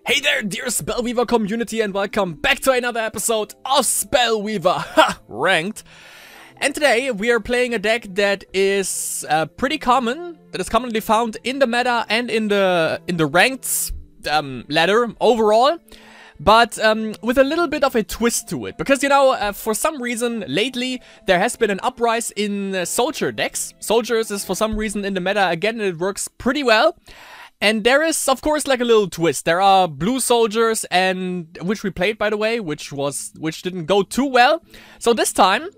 Hey there, dear Spellweaver community, and welcome back to another episode of Spellweaver Ranked. And today we are playing a deck that is pretty common, that is commonly found in the meta and in the ranked ladder overall, but with a little bit of a twist to it. Because, you know, for some reason lately there has been an uprise in soldier decks. Soldiers is for some reason in the meta again, and it works pretty well. And there is, of course, like a little twist. There are blue soldiers, and which we played, by the way, which didn't go too well. So this time,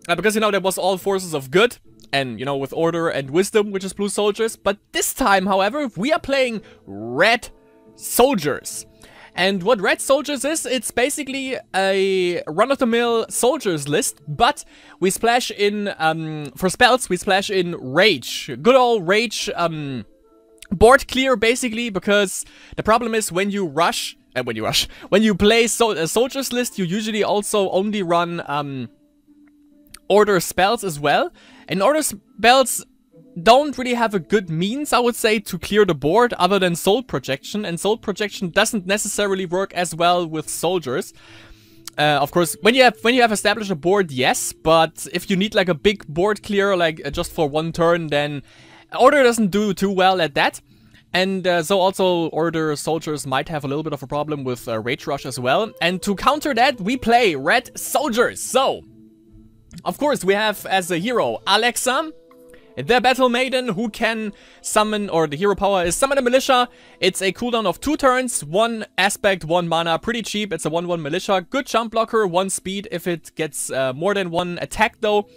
because, you know, there was all forces of good, and, you know, with order and wisdom, which is blue soldiers. But this time, however, we are playing red soldiers. And what red soldiers is, it's basically a run-of-the-mill soldiers list, but we splash in, for spells, we splash in rage. Good old rage, board clear, basically, because the problem is when you rush, when you play a soldiers list, you usually also only run order spells as well. And order spells don't really have a good means, I would say, to clear the board other than soul projection, and soul projection doesn't necessarily work as well with soldiers. Of course, when you have established a board, yes, but if you need like a big board clear, like just for one turn, then order doesn't do too well at that. And so also order soldiers might have a little bit of a problem with rage rush as well. And to counter that, we play red soldiers. So, of course, we have as a hero Alexa, the battle maiden, who can summon, or the hero power is summon a militia. It's a cooldown of 2 turns, 1 aspect, 1 mana, pretty cheap. It's a 1/1 militia, good jump blocker, 1 speed. If it gets more than 1 attack though,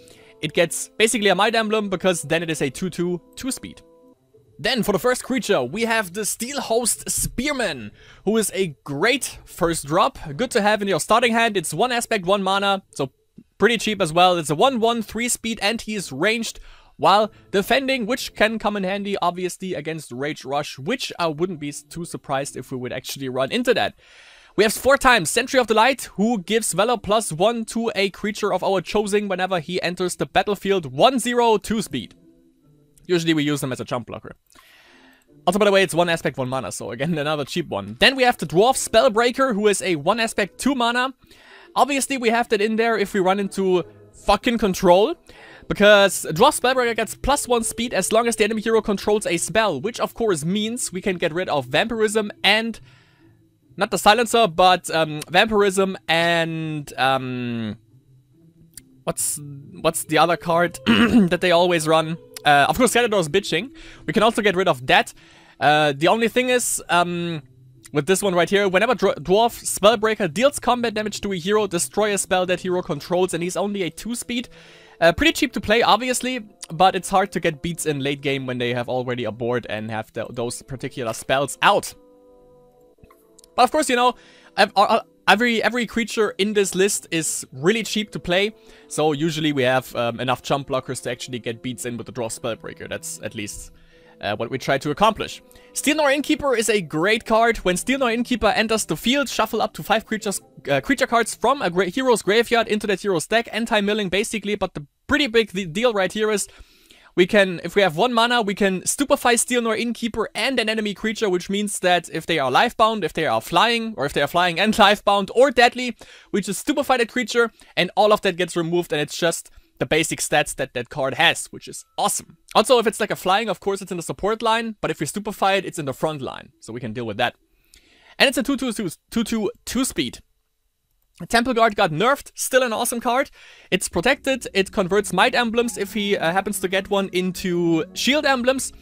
it gets basically a Might Emblem, because then it is a 2/2, 2 speed. Then for the first creature, we have the Steel Host Spearman, who is a great first drop. Good to have in your starting hand. It's 1 aspect, 1 mana, so pretty cheap as well. It's a 1/1, 3 speed, and he is ranged while defending, which can come in handy, obviously, against Rage Rush, which I wouldn't be too surprised if we would actually run into that. We have 4 times Sentry of the Light, who gives Valor +1 to a creature of our choosing whenever he enters the battlefield. 1/0, 2 speed. Usually we use them as a jump blocker. Also, by the way, it's 1 aspect, 1 mana, so again, another cheap one. Then we have the Dwarf Spellbreaker, who is a 1 aspect, 2 mana. Obviously, we have that in there if we run into fucking control, because Dwarf Spellbreaker gets +1 speed as long as the enemy hero controls a spell, which of course means we can get rid of Vampirism and... not the Silencer, but Vampirism and... What's the other card that they always run? Of course, Skeletor's Bitching. We can also get rid of that. The only thing is, with this one right here, whenever Dwarf Spellbreaker deals combat damage to a hero, destroy a spell that hero controls, and he's only a 2 speed. Pretty cheap to play, obviously, but it's hard to get beats in late game when they have already a board and have those particular spells out. But of course, you know, every creature in this list is really cheap to play, so usually we have enough jump blockers to actually get beats in with the Dwarf Spellbreaker. That's at least what we try to accomplish. Steel Nor Innkeeper is a great card. When Steel Nor Innkeeper enters the field, shuffle up to 5 creature cards from a hero's graveyard into that hero's deck, anti-milling basically, but the pretty big deal right here is we can, if we have 1 mana, we can stupefy Steel Nor Innkeeper and an enemy creature, which means that if they are lifebound, if they are flying, or if they are flying and lifebound, or deadly, we just stupefy that creature, and all of that gets removed, and it's just the basic stats that that card has, which is awesome. Also, if it's like a flying, of course, it's in the support line, but if we stupefy it, it's in the front line, so we can deal with that. And it's a 2/2, 2 speed. Temple Guard got nerfed, still an awesome card. It's protected, it converts Might Emblems if he happens to get one into Shield Emblems.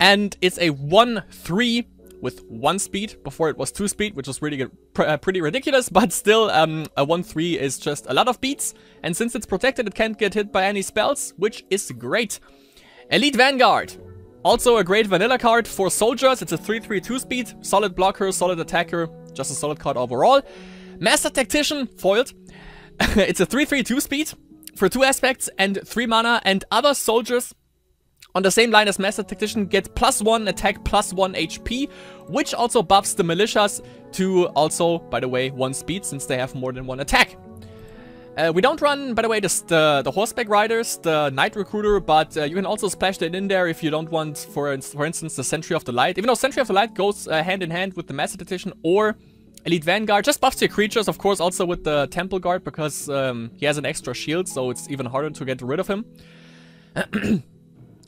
And it's a 1/3 with 1 speed. Before it was 2 speed, which was really pretty ridiculous, but still a 1/3 is just a lot of beats. And since it's protected, it can't get hit by any spells, which is great. Elite Vanguard. Also a great vanilla card for soldiers. It's a 3/3, 2 speed. Solid blocker, solid attacker, just a solid card overall. Master Tactician, foiled. It's a 3/3, 2 speed for 2 aspects and 3 mana, and other soldiers on the same line as Master Tactician get +1 attack, +1 HP, which also buffs the militias to also, by the way, 1 speed, since they have more than 1 attack. We don't run, by the way, the horseback riders, the Knight Recruiter, but you can also splash that in there if you don't want, for instance, the Sentry of the Light. Even though Sentry of the Light goes hand in hand with the Master Tactician or Elite Vanguard, just buffs your creatures, of course, also with the Temple Guard, because he has an extra shield, so it's even harder to get rid of him. And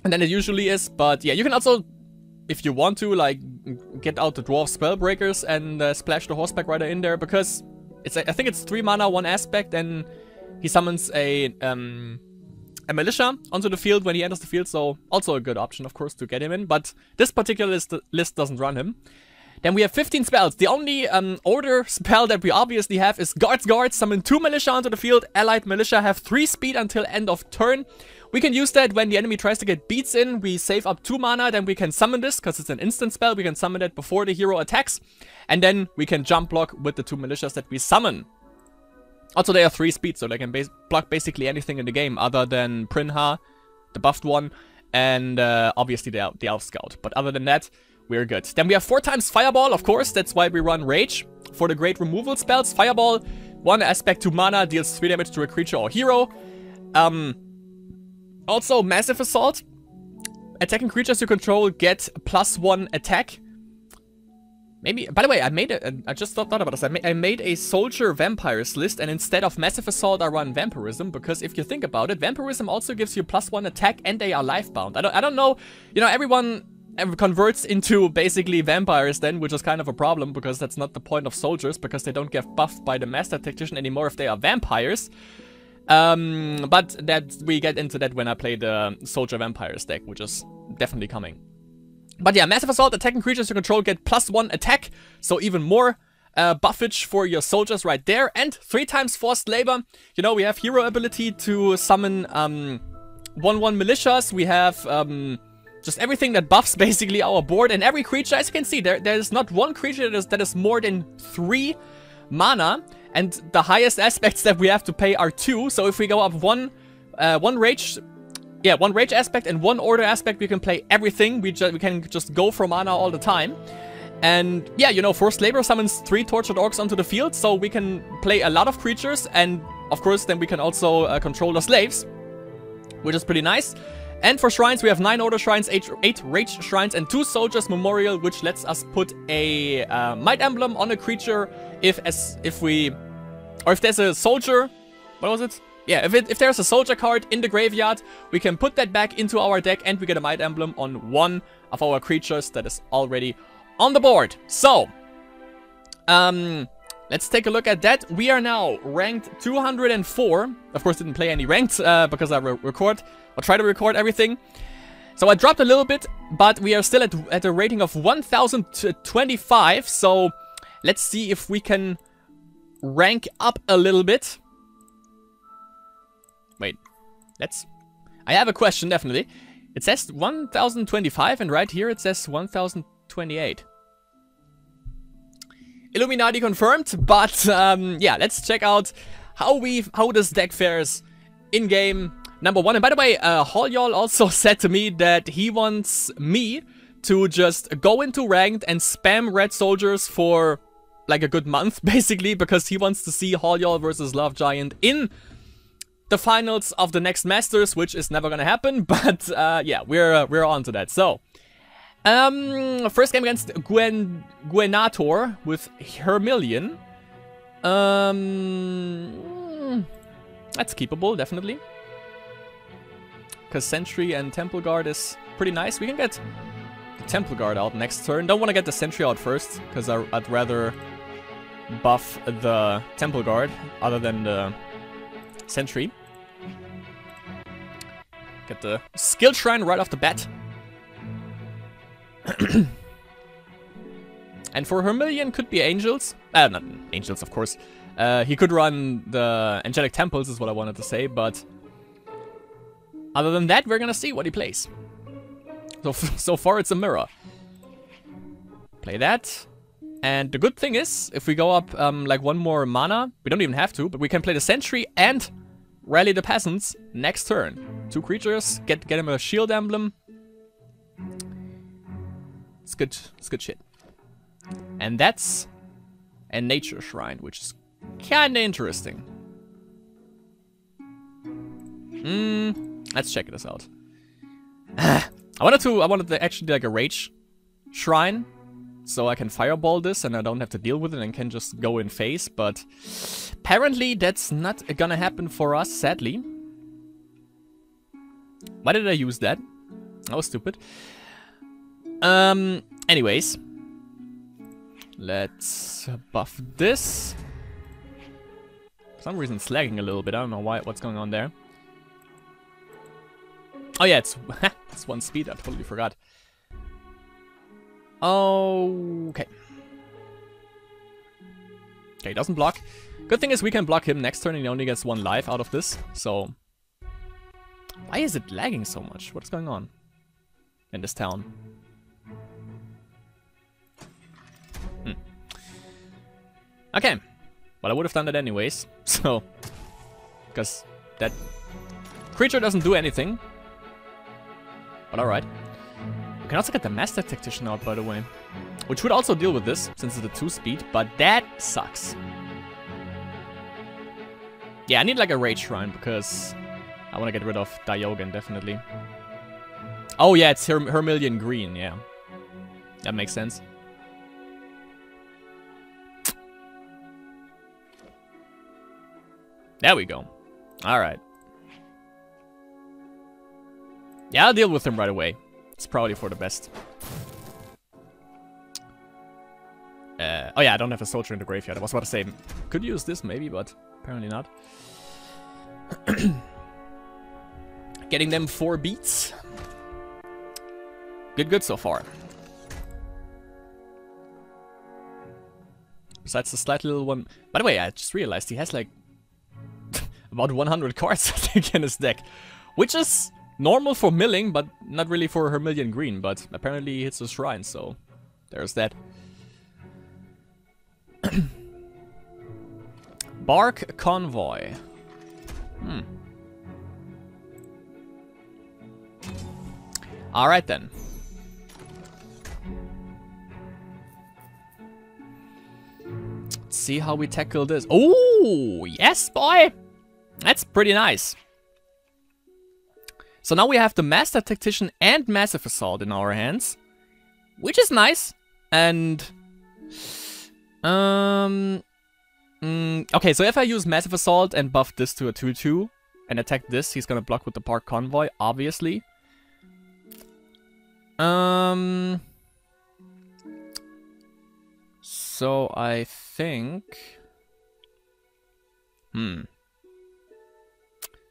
then it usually is, but yeah, you can also, if you want to, like, get out the Dwarf Spellbreakers and splash the Horseback Rider in there, because it's, I think it's 3 mana, 1 aspect, and he summons a Militia onto the field when he enters the field, so also a good option, of course, to get him in, but this particular list doesn't run him. Then we have 15 spells. The only order spell that we obviously have is Guards Guard. Summon 2 Militia onto the field. Allied Militia have 3 speed until end of turn. We can use that when the enemy tries to get beats in. We save up 2 mana, then we can summon this, because it's an instant spell. We can summon it before the hero attacks. And then we can jump block with the 2 Militias that we summon. Also, they are 3 speed, so they can block basically anything in the game, other than Prinha, the buffed one, and obviously the Elf Scout. But other than that, we're good. Then we have 4 times Fireball, of course. That's why we run Rage. For the great removal spells, Fireball, 1 aspect, 2 mana, deals 3 damage to a creature or hero. Also, Massive Assault. Attacking creatures you control get +1 attack. Maybe, by the way, I just thought about this. I made a Soldier Vampires list, and instead of Massive Assault, I run Vampirism, because if you think about it, Vampirism also gives you +1 attack, and they are life-bound. I don't know, you know, everyone converts into basically vampires then, which is kind of a problem, because that's not the point of soldiers, because they don't get buffed by the Master Tactician anymore if they are vampires. But that we get into that when I play the Soldier Vampires deck, which is definitely coming. But yeah, Massive Assault, attacking creatures you control get +1 attack, so even more buffage for your soldiers right there. And 3 times Forced Labor. You know, we have hero ability to summon 1/1 militias. We have just everything that buffs basically our board, and every creature, as you can see, there's not one creature that is more than 3 mana, and the highest aspects that we have to pay are 2. So if we go up one rage aspect and 1 order aspect, we can play everything. We can just go for mana all the time. And yeah, you know, Forced Labor summons 3 Tortured Orcs onto the field, so we can play a lot of creatures, and of course then we can also control the slaves, which is pretty nice. And for shrines, we have 9 Order Shrines, 8 Rage Shrines, and 2 Soldiers Memorial, which lets us put a Might Emblem on a creature if there's a soldier. What was it? Yeah, if there's a soldier card in the graveyard, we can put that back into our deck, and we get a Might Emblem on 1 of our creatures that is already on the board. So, let's take a look at that. We are now ranked 204. Of course, didn't play any ranked because I try to record everything. So I dropped a little bit, but we are still at a rating of 1025. So let's see if we can rank up a little bit. Wait, I have a question, definitely. It says 1025, and right here it says 1028. Illuminati confirmed, but yeah, let's check out how this deck fares in game number 1. And by the way, Holyall also said to me that he wants me to just go into ranked and spam red soldiers for like a good month, basically, because he wants to see Holyall versus Love Giant in the finals of the next Masters, which is never gonna happen. But yeah, we're on to that. So. First game against Gwenator with Hermillion. That's keepable, definitely. Because Sentry and Temple Guard is pretty nice. We can get the Temple Guard out next turn. Don't want to get the Sentry out first, because I'd rather buff the Temple Guard other than the Sentry. Get the Skill Shrine right off the bat. And for Hermillion could be Angels. Not Angels, of course. He could run the Angelic Temples, is what I wanted to say, but other than that, we're gonna see what he plays. So far, it's a mirror. Play that. And the good thing is, if we go up like 1 more mana, we don't even have to, but we can play the Sentry and Rally the Peasants next turn. 2 creatures, get him a Shield Emblem. It's good shit. And that's a Nature Shrine, which is kinda interesting. Let's check this out. I wanted to actually do like a rage shrine, so I can fireball this and I don't have to deal with it and can just go in phase, but apparently that's not gonna happen for us, sadly. Why did I use that? That was stupid. Anyways. Let's buff this. For some reason it's lagging a little bit, I don't know what's going on there. Oh yeah, it's, it's 1 speed, I totally forgot. Okay. Okay, he doesn't block. Good thing is we can block him next turn and he only gets 1 life out of this, so... Why is it lagging so much? What's going on in this town? Okay. Well, I would have done that anyways, so... Because that creature doesn't do anything. But alright. We can also get the Master Tactician out, by the way. Which would also deal with this, since it's a 2 speed, but that sucks. Yeah, I need like a Rage Shrine, because I want to get rid of Diogen, definitely. Oh yeah, it's Hermilion Green, yeah. That makes sense. There we go. Alright. Yeah, I'll deal with him right away. It's probably for the best. Oh yeah, I don't have a soldier in the graveyard. I was about to say, could use this maybe, but apparently not. Getting them 4 beats. Good so far. Besides the slight little one. By the way, I just realized he has like about 100 cards, I think, in his deck. Which is normal for milling, but not really for Hermilion Green. But apparently he hits the shrine, so there's that. Bark Convoy. Alright then. Let's see how we tackle this. Oh, yes, boy! That's pretty nice. So now we have the Master Tactician and Massive Assault in our hands. Which is nice. And... okay, so if I use Massive Assault and buff this to a 2-2 and attack this, he's gonna block with the Bark Convoy, obviously. So I think...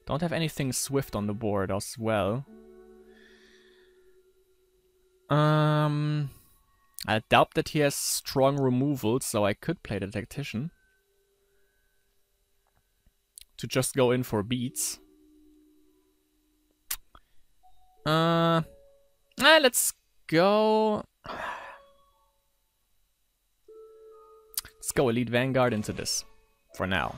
Don't have anything swift on the board as well. I doubt that he has strong removal, so I could play the Tactician. To just go in for beats. Let's go... Let's go Elite Vanguard into this. For now.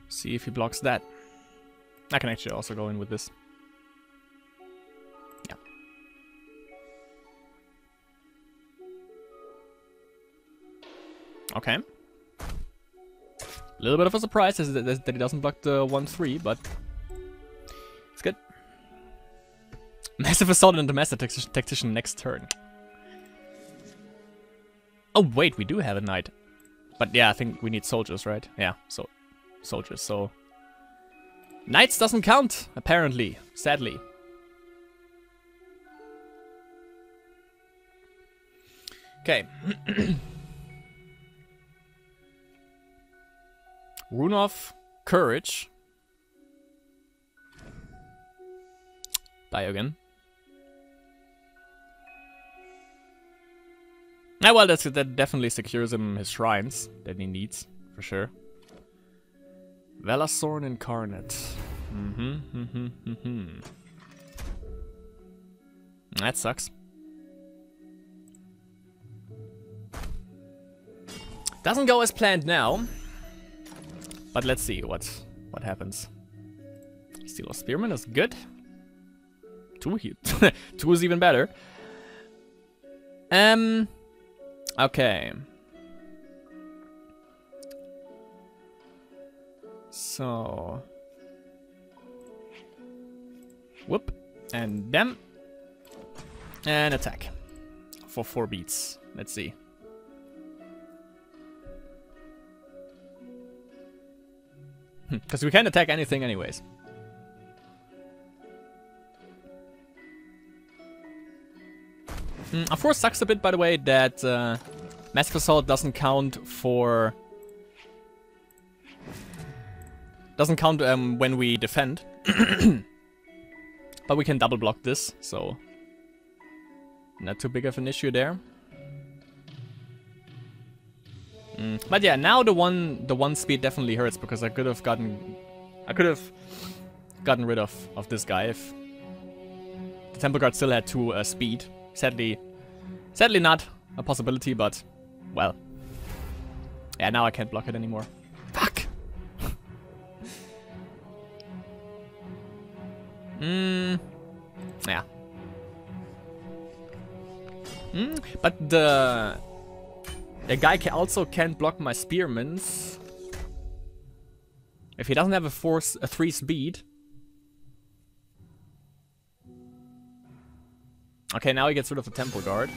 See if he blocks that. I can actually also go in with this. Yeah. Okay. A little bit of a surprise that he doesn't block the 1-3, but it's good. Massive Assault and the Master Tactician next turn. Oh wait, we do have a knight. But yeah, I think we need soldiers, right? Yeah, so soldiers, so... Knights doesn't count, apparently, sadly. Okay. Rune of Courage. Diogen. Ah, well, that definitely secures him his shrines that he needs, for sure. Velosorn Incarnate. That sucks. Doesn't go as planned now. But let's see what happens. Steel Spearman is good. 2 2 is even better. Okay. So... Whoop. And them. And attack. For 4 beats. Let's see. Because we can't attack anything anyways. Of course, sucks a bit, by the way, that Massive Assault doesn't count for... Doesn't count when we defend. But we can double block this, so... Not too big of an issue there. But yeah, now the one speed definitely hurts, because I could have gotten rid of this guy if the Temple Guard still had 2 speed. Sadly not a possibility, but well. Yeah, now I can't block it anymore. Fuck. Yeah. But the guy also can't block my spearmans if he doesn't have a 3 speed. Okay, now he gets rid of the Temple Guard.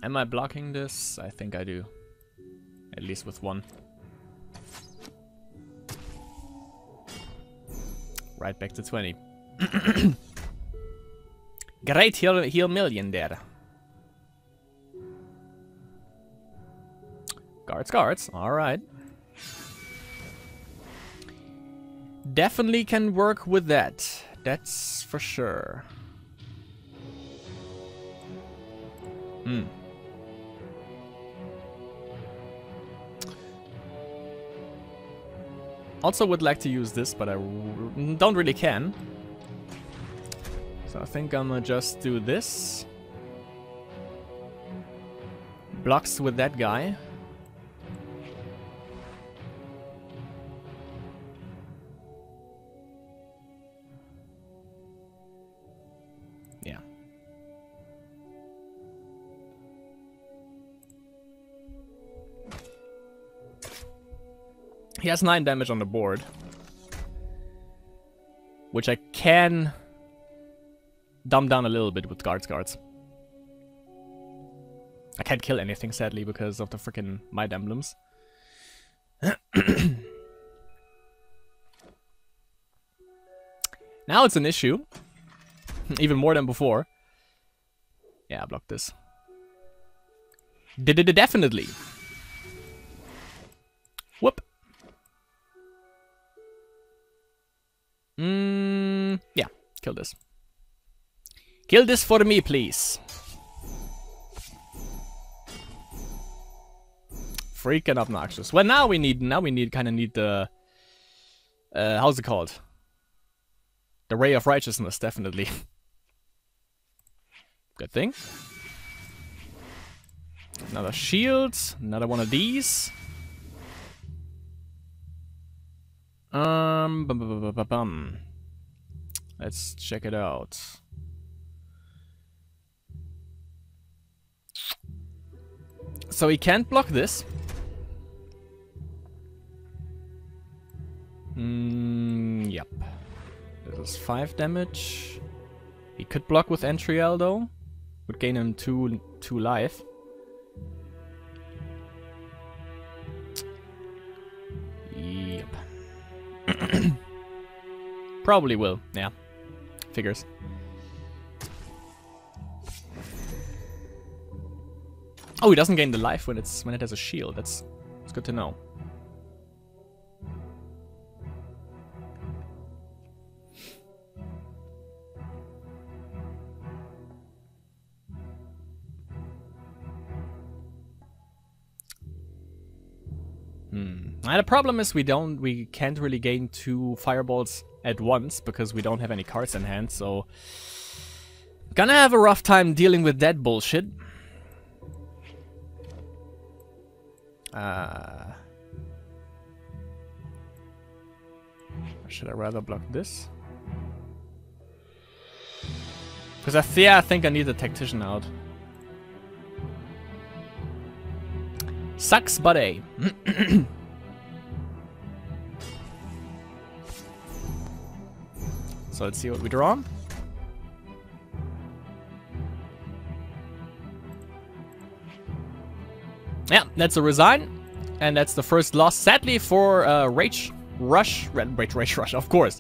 Am I blocking this? I think I do. At least with 1. Right back to 20. Great heal million there. Guards. Alright. Definitely can work with that. That's for sure. Also would like to use this, but I don't really can. So I think I'm gonna just do this. Blocks with that guy. Yeah. He has 9 damage on the board, which I can dumb down a little bit with guards. I can't kill anything, sadly, because of the freaking Might Emblems. Now it's an issue. Even more than before. Yeah, I blocked this. Definitely. Whoop. Yeah, kill this. Kill this for me, please. Freaking obnoxious. Well, now we kind of need the how's it called? The Ray of Righteousness, definitely. Good thing. Another shield, another one of these. Let's check it out. So he can't block this. Yep. This is 5 damage. He could block with Entriel though. Would gain him 2 life. Yep. Probably will, yeah. Figures. Oh, he doesn't gain the life when it has a shield. That's good to know. Now the problem is we can't really gain 2 fireballs at once because we don't have any cards in hand, so gonna have a rough time dealing with that bullshit. Or should I rather block this? Because I think I need the tactician out. Sucks, but A. So let's see what we draw. Yeah, that's a resign. And that's the first loss, sadly, for Rage Rush, of course.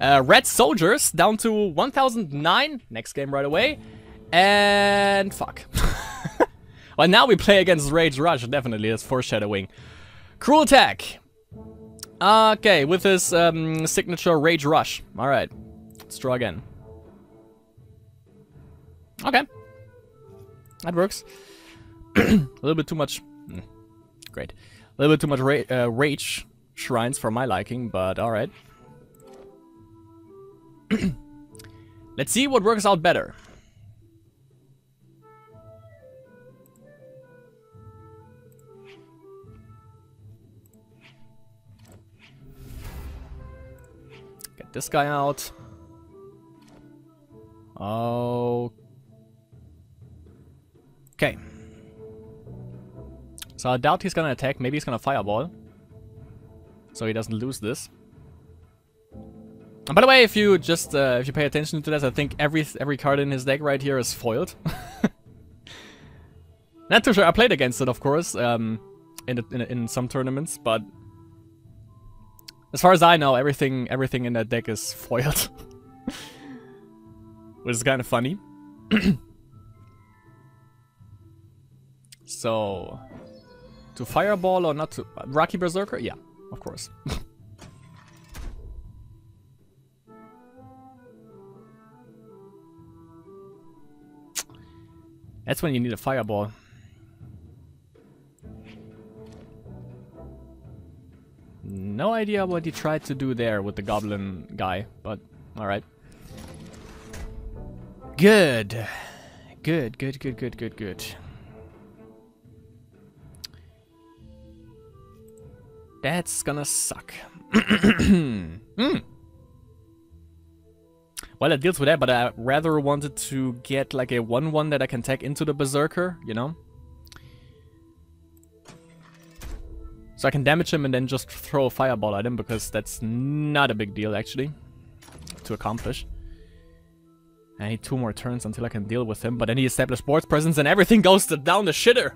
Red Soldiers down to 1009. Next game right away. And fuck. Well, now we play against Rage Rush, definitely. That's foreshadowing. Cruel Attack. Okay, with his signature Rage Rush. Alright. Let's draw again. Okay. That works. A little bit too much. Great. A little bit too much Rage Shrines for my liking, but alright. Let's see what works out better. Get this guy out. Oh. Okay. So I doubt he's gonna attack. Maybe he's gonna fireball. So he doesn't lose this. And by the way, if you just if you pay attention to this, I think every card in his deck right here is foiled. Not too sure. I played against it, of course, in some tournaments, but as far as I know, everything in that deck is foiled, which is kind of funny. So, to fireball or not to Rocky Berserker? Yeah, of course. That's when you need a fireball. No idea what he tried to do there with the goblin guy, but alright. Good. Good. That's gonna suck. Well, it deals with that, but I rather wanted to get like a 1/1 that I can tag into the Berserker, you know? So I can damage him and then just throw a fireball at him, because that's not a big deal, actually, to accomplish. I need 2 more turns until I can deal with him, but then he established board presence and everything goes down the shitter.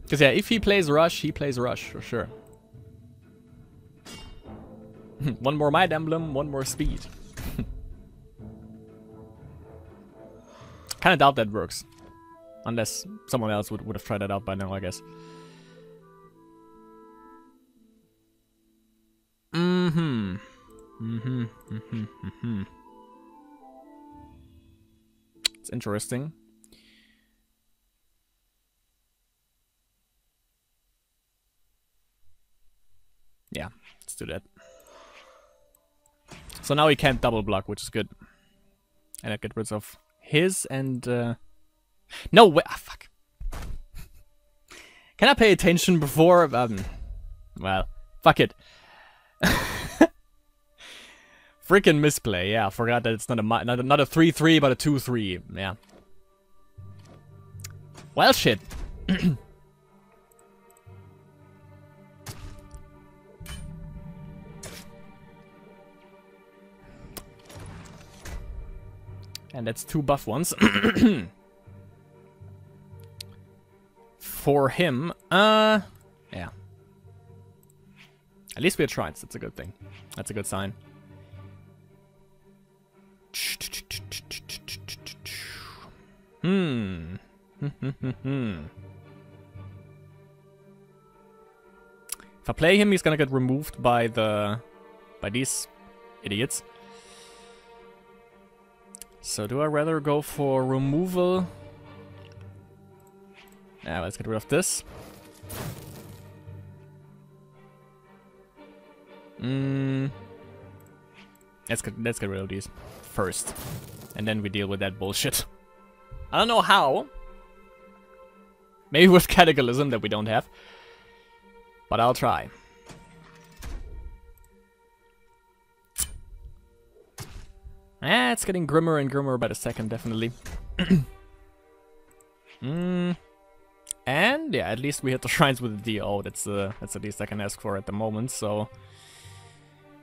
Because yeah, if he plays Rush, he plays Rush, for sure. One more Might Emblem, 1 more speed. Kinda doubt that works. Unless someone else would have tried that out by now, I guess. It's interesting. Yeah, let's do that. So now he can't double block, which is good. And I get rid of his and... No way! Ah, fuck. Can I pay attention before... well, fuck it. Freaking misplay, yeah. I forgot that it's not a 3-3, but a 2-3. Yeah. Well, shit. And that's 2 buff ones. For him, yeah. At least we're trying, so that's a good thing. That's a good sign. If I play him, he's gonna get removed by these idiots. So do I rather go for removal? Yeah, let's get rid of this. Let's get rid of these first. And then we deal with that bullshit. I don't know how. Maybe with Cataclysm that we don't have. But I'll try. It's getting grimmer and grimmer by the second, definitely. And yeah, at least we hit the shrines with the DO. That's at least I can ask for at the moment. So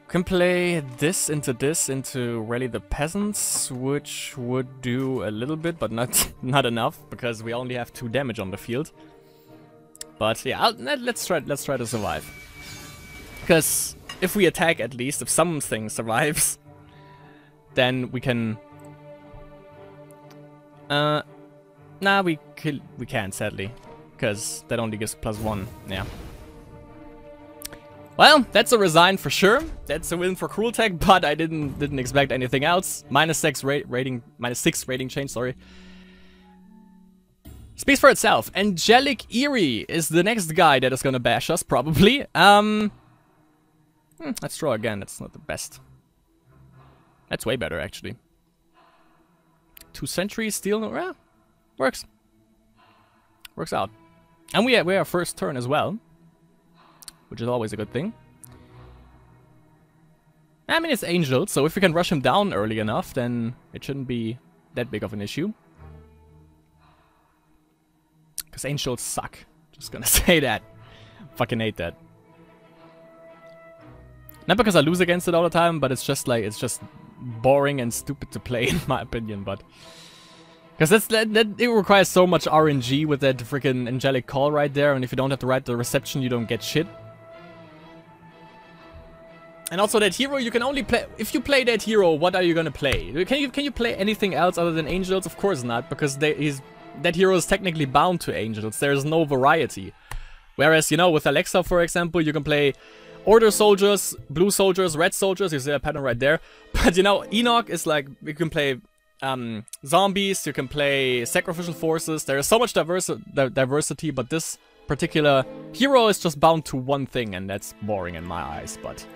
can play this into Rally the Peasants, which would do a little bit, but not enough because we only have 2 damage on the field. But yeah, let's try to survive. Because if we attack, at least if something survives, then we can. Nah, we can't, sadly, because that only gives +1. Yeah. Well, that's a resign for sure. That's a win for Cruel Tech, but I didn't expect anything else. -6 rating change. Sorry. Speaks for itself. Angelic Eerie is the next guy that is gonna bash us, probably. Let's draw again. That's not the best. That's way better, actually. 2 sentries, steel. Works. Works out. And we are first turn as well, which is always a good thing. I mean, it's Angel, so if we can rush him down early enough, then it shouldn't be that big of an issue. Because Angels suck. Just gonna say that. Fucking hate that. Not because I lose against it all the time, but it's just like, it's just boring and stupid to play, in my opinion, but... Because it requires so much RNG with that freaking Angelic Call right there, and if you don't have the right reception, you don't get shit. And also that hero you can only play... If you play that hero, what are you gonna play? Can you play anything else other than Angels? Of course not, because that hero is technically bound to Angels. There is no variety. Whereas, you know, with Alexa, for example, you can play Order Soldiers, Blue Soldiers, Red Soldiers. You see a pattern right there. But, you know, Enoch is like... You can play... zombies, you can play sacrificial forces. There is so much diversity, but this particular hero is just bound to one thing, and that's boring in my eyes. But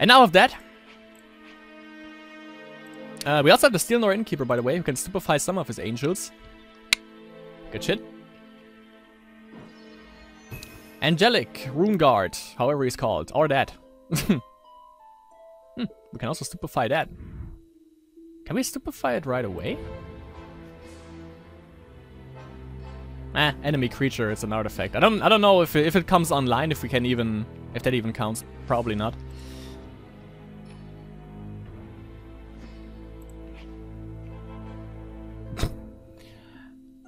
and now of that, we also have the Steel Nor Innkeeper, by the way, who can stupefy some of his angels. Good shit. Angelic Rune Guard, however he's called, or that. We can also stupefy that. Can we stupefy it right away? Enemy creature, it's an artifact. I don't know if it comes online, if that even counts. Probably not.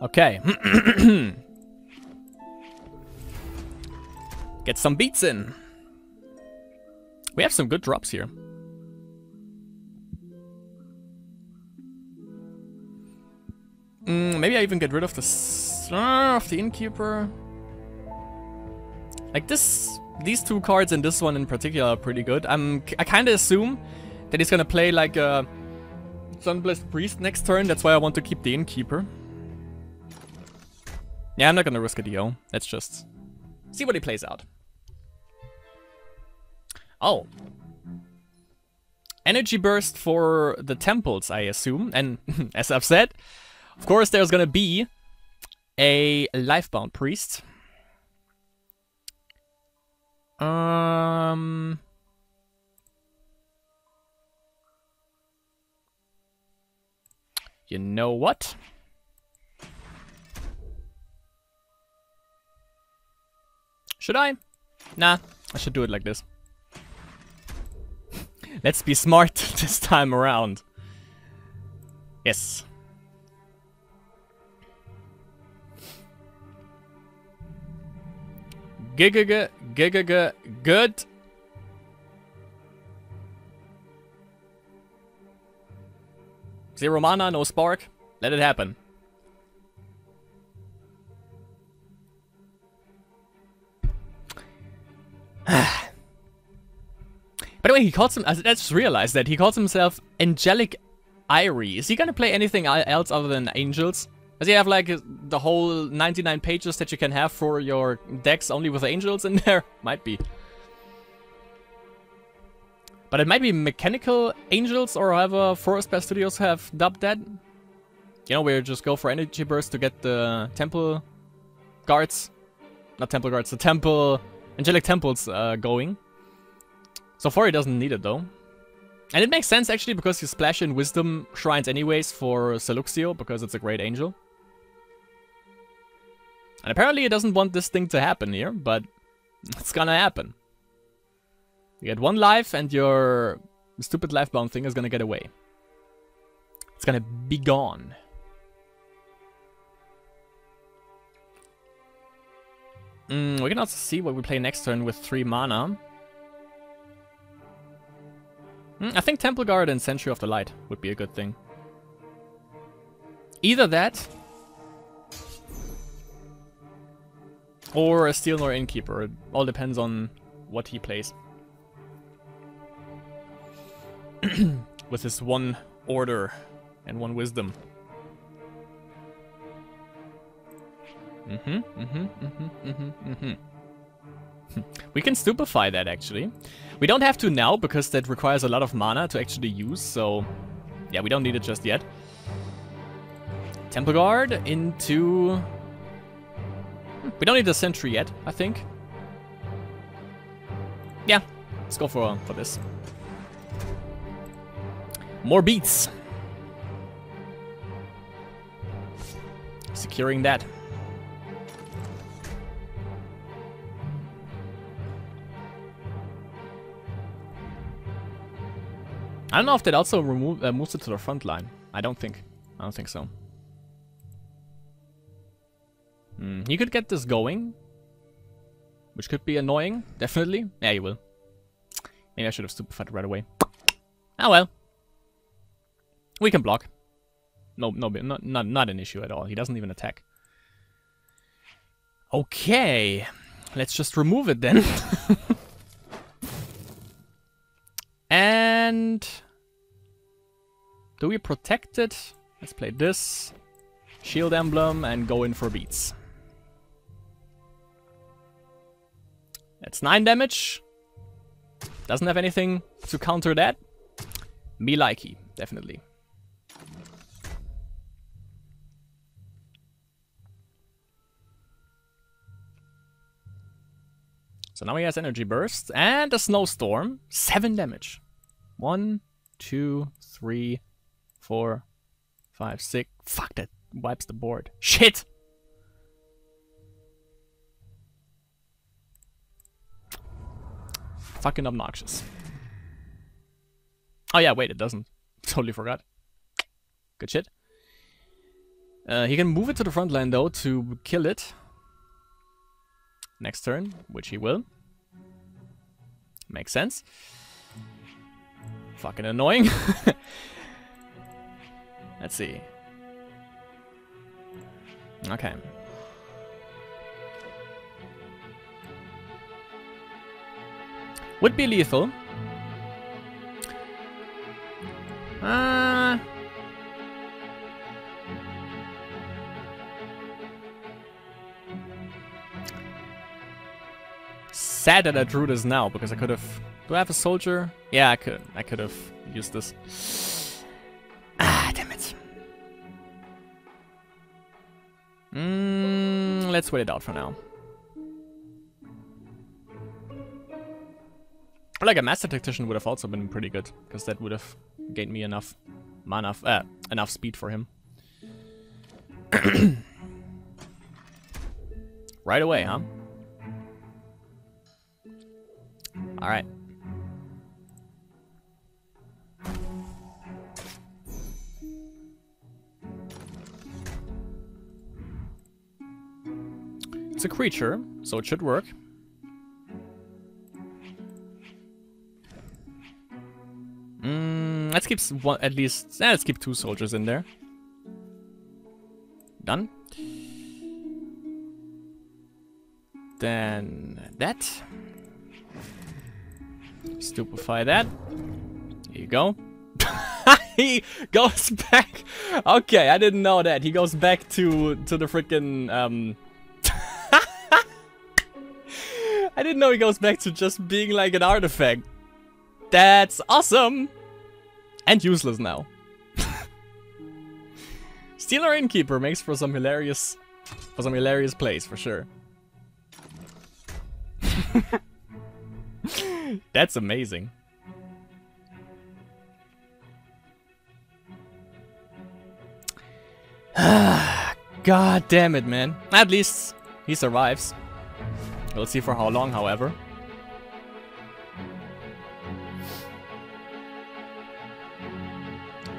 Okay. Get some beats in. We have some good drops here. Maybe I even get rid of the Innkeeper. Like these 2 cards and this one in particular are pretty good. I kind of assume that he's gonna play like a Sunblessed Priest next turn. That's why I want to keep the Innkeeper. Yeah, I'm not gonna risk a DO. Let's just see what he plays out. Oh. Energy Burst for the temples, I assume. And as I've said, of course, there's gonna be a Lifebound Priest. You know what? Should I? Nah, I should do it like this. Let's be smart this time around. Yes. Good. Zero mana, no spark. Let it happen. By the way, he calls him... I just realized that he calls himself Angelic Eerie. Is he gonna play anything else other than Angels? Does he have like the whole 99 pages that you can have for your decks only with Angels in there? Might be. But it might be Mechanical Angels, or however Forest Bear Studios have dubbed that. You know, where you just go for Energy Burst to get the Temple Guards. Not Temple Guards, the Temple... Angelic Temples going. So far he doesn't need it though. And it makes sense actually because you splash in Wisdom Shrines anyways for Seluxio because it's a great angel. And apparently it doesn't want this thing to happen here, but it's gonna happen. You get 1 life and your stupid lifebound thing is gonna get away. It's gonna be gone. We can also see what we play next turn with 3 mana. I think Temple Guard and Sentry of the Light would be a good thing. Either that, or a Steel Nor Innkeeper. It all depends on what he plays. With his 1 order and 1 wisdom. We can stupefy that actually. We don't have to now because that requires a lot of mana to actually use, so yeah, we don't need it just yet. Temple Guard into... We don't need the Sentry yet, I think. Yeah, let's go for this. More beats. Securing that. I don't know if that also moves it to the front line. I don't think so. He could get this going, which could be annoying, definitely. Yeah, he will. Maybe I should have stupefied right away. Ah well. We can block. No, not an issue at all. He doesn't even attack. Okay, let's just remove it then. And do we protect it? Let's play this shield emblem and go in for beats. That's 9 damage. Doesn't have anything to counter that. Me likey, definitely. So now he has energy burst and a snowstorm. 7 damage. 1, 2, 3, 4, 5, 6. Fuck, that wipes the board. Shit! Fucking obnoxious. Oh yeah, wait, it doesn't. Totally forgot. Good shit. He can move it to the front line though to kill it. Next turn, which he will. Makes sense. Fucking annoying. Let's see. Okay. Would be lethal. Sad that I drew this now because I could have. Do I have a soldier? Yeah, I could. I could have used this. Ah, damn it. Let's wait it out for now. Like a Master Tactician would have also been pretty good because that would have gained me enough mana, enough speed for him. Right away, huh? All right. It's a creature, so it should work. Let's keep one, at least. Let's keep 2 soldiers in there. Done. Then that. Stupefy that. Here you go. He goes back. Okay, I didn't know that. He goes back to the freaking I didn't know he goes back to just being like an artifact. That's awesome! And useless now. Steel Nor Innkeeper makes for some hilarious plays for sure. That's amazing. God damn it, man. At least he survives. We'll see for how long, however.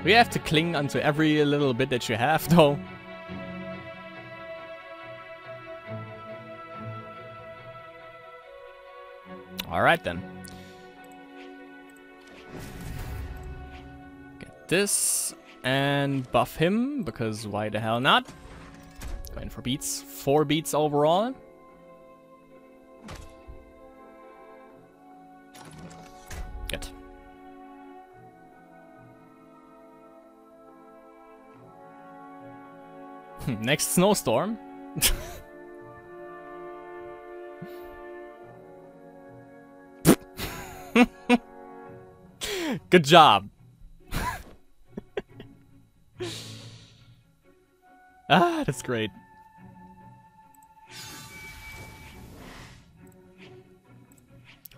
We have to cling onto every little bit that you have, though. Alright then. Get this and buff him, because why the hell not? Going for beats. 4 beats overall. Good. Next snowstorm. Good job. Ah, that's great.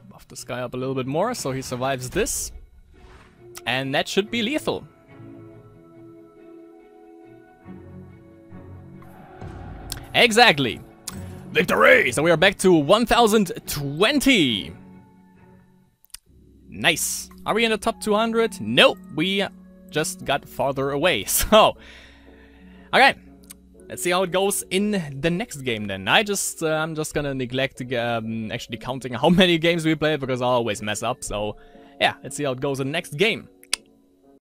Buff this guy up a little bit more so he survives this. And that should be lethal. Exactly. Victory! So we are back to 1020. Nice. Are we in the top 200? Nope. We just got farther away. So, okay. Let's see how it goes in the next game then. I'm just gonna neglect actually counting how many games we played because I always mess up. So, yeah, let's see how it goes in the next game.